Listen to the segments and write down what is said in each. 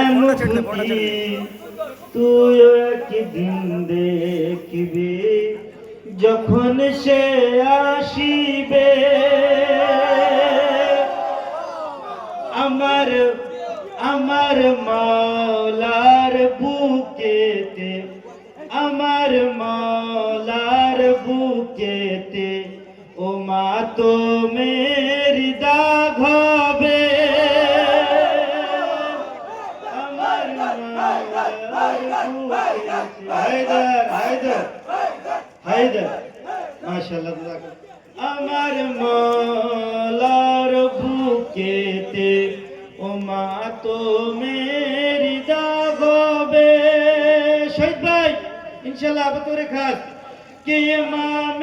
এমনকি তুই একদিন দেখবি যখন সে আসিবে আমার আমার মাওলার বুকেতে আমার মাওলার বুকেতে ও মা তো মেরি দাগ হবে আমার মাওলার বুকেতে হায়দার হায়দার হায়দার মাশাআল্লাহ আমার মাওলার বুকেতে ও মা তো মেরি দাগ হবে শহীদ ভাই इंशाल्लाह अब तोरे खास कि इमाम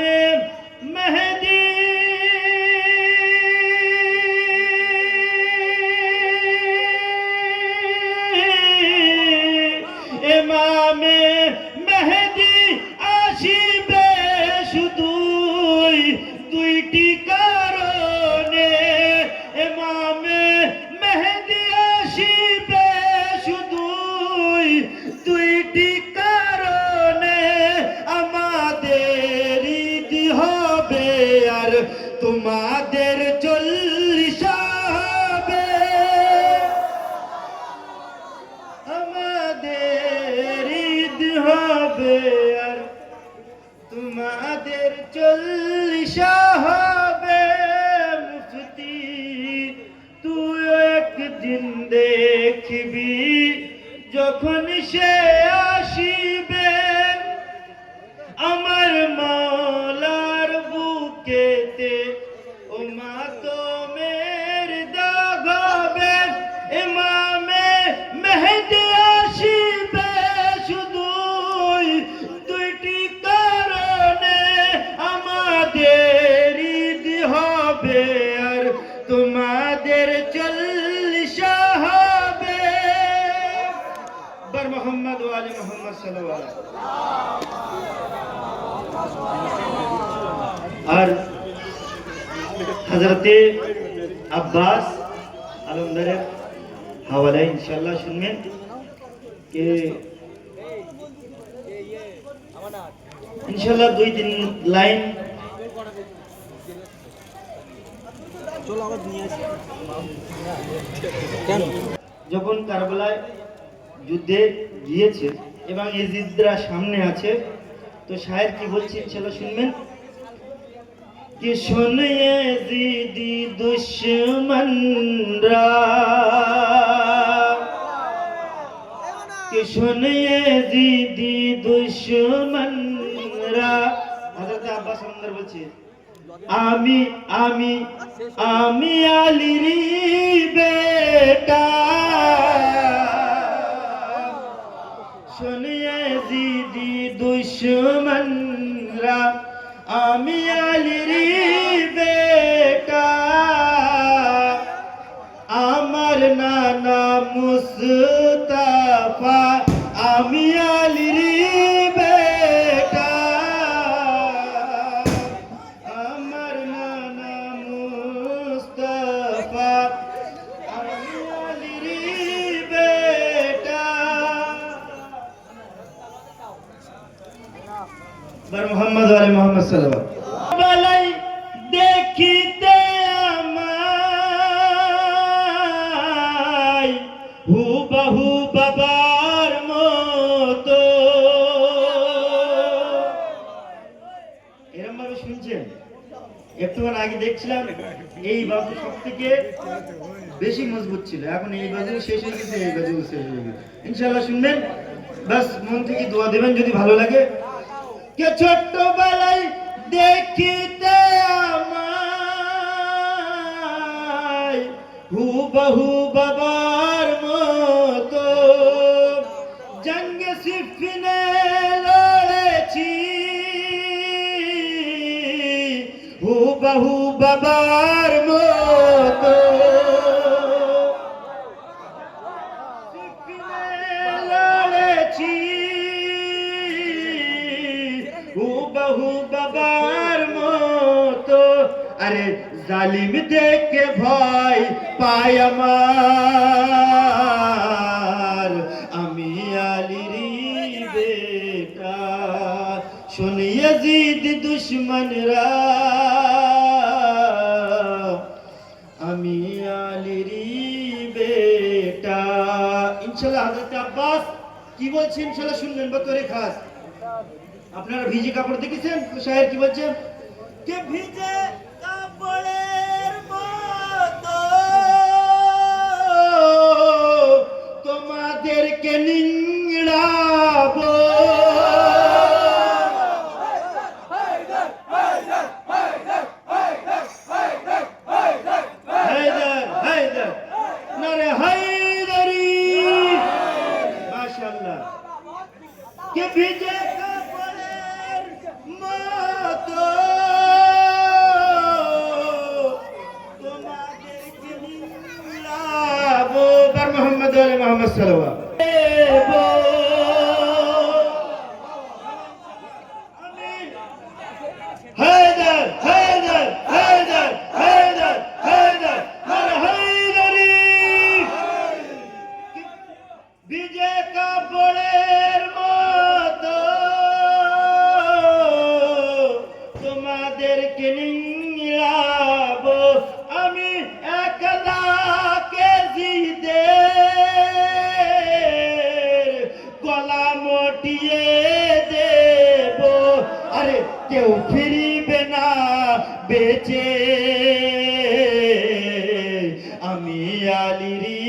मेहदी इमाम मेहदी आशिबे शुदुई दुईटी कारणे इमाम मेहदी आशिबे शुदुई दुईटी তোমাদের 40 হবে আমাদের ঈদ হবে আর তোমাদের 40 হবে মুফতি তুই একদিন দেখবি যখন সে আসিবে আমার মাওলার বুকেতে ও মা তো মেরি দাগ হবে ইমামে মেহেদি আসিবে শুধুই দুইটি কারণে আমাদের ঈদ হবে আর তোমাদের 40 হবে বার মুহাম্মদ ওয়া আলি মুহাম্মদ সাল্লাল্লাহু আলাইহি और हजरते अब्बास अलमदर हवाला इंशाल्लाह सुनবেন कि इंशाल्लाह 2-3 लाइन যখন কারবালায় যুদ্ধে গিয়েছে এবং ইজিদরা সামনে আছে তো শায়ের কি বলছে ইনশাআল্লাহ শুনবেন कि सुन यजीदी दुश्मन रा कि सुन यजीदी दुश्मन रा हजरत अब्बास अंदर বলছে আমি আমি আমি আলীর বেটা सुन यजीदी दुश्मन रा আমি আলীর বেটা আমার নানা মুস্তাফা আমি আলীর বেটা আমার নানা মুস্তাফা আমি আলীর বেটা বার মুহাম্মদ ওয়া আলি মুহাম্মদ সাল্লাল্লাহু বলাই দেখিতে আমায় হুবহু বাবার মতো এরকম ভাবে শুনছেন একটুক্ষণ আগে দেখছিলাম এই বাবু সবথেকে বেশি মজবুত ছিল এখন এই বাজু শেষ হয়ে গেছে এই বাজু শেষ হয়ে গেছে ইনশাআল্লাহ শুনবেন বাস মন থেকে দোয়া দেবেন যদি ভালো লাগে কে ছোটবেলায় দেখিতে আমায় হুবহু বাবার মতো জঙ্গে সিফিনে লড়েছি হুবহু বাবার মতো সিফিনে লড়েছি হুবহু বাবার মতো আরে জালিম দেখে ভয় পায় আমার দুশ্মনরা আমি আলীরই বেটা। ইনশাআল্লাহ হযরত আব্বাস কি বলছেন ইনশাআল্লাহ শুনবেন বতরে খাস। আপনারা ভিজে কাপড় দেখেছেন শায়ের কি বলছেন? কে ভিজে কাপড়ের মতো তোমাদেরকে নিংড়াবো। হায়দার হায়দার নারে হায়দারি মাশাআল্লাহ। কে ভিজে কাপড়ের মতো তোমাদেরকে নিংড়াবো। বার মোহাম্মদ আলে মোহাম্মদ সাল্লাল্লাহু হায়দার হায়দার হায়দার হায়দার হায়দার নারে হায়দারি। ভিজে কাপড়ের মতো তোমাদেরকে নিংড়াবো। আমি 1,00,000 কেজিদের গলা মটিয়ে দেব। আরে কেউ ফিরিবে না বেঁচে আমি আলীরই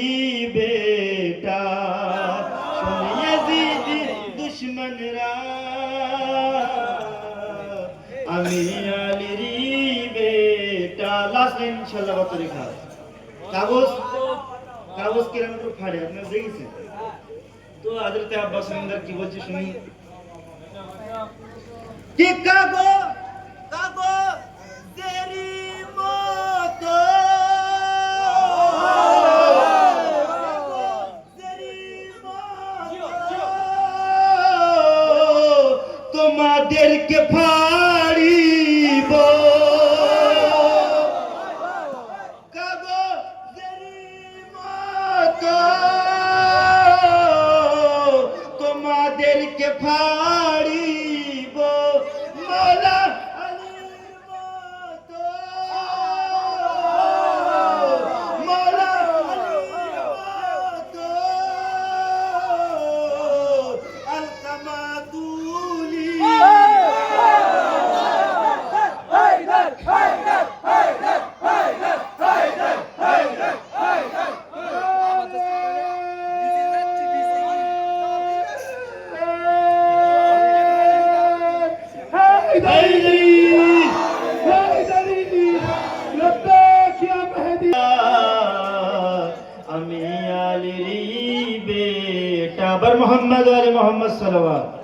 বেটা। শুনিয়ে জিদি দুশ্মনরা আমি আলীরই বেটা। লাস্ট লাইন ইনশাআল্লাহ বতরে খাস। কাগজ কাগজ কিরকম করে ফাড়ে আপনারা দেখেছেন তো? হযরত আব্বাস সুন্দর কি বলছে শুনি। কি কাগজ কাগজেরই মতো তোমাদেরকে ফাড়িব। কাগজেরই মতো তোমাদেরকে ফাড়িব। মওলা আলীর মতো মওলা আলীর মতো আলকামা তুলি। আমি আলীরই বেটা। বার মোহাম্মদ আলে মোহাম্মদ সাল্লাল্লাহু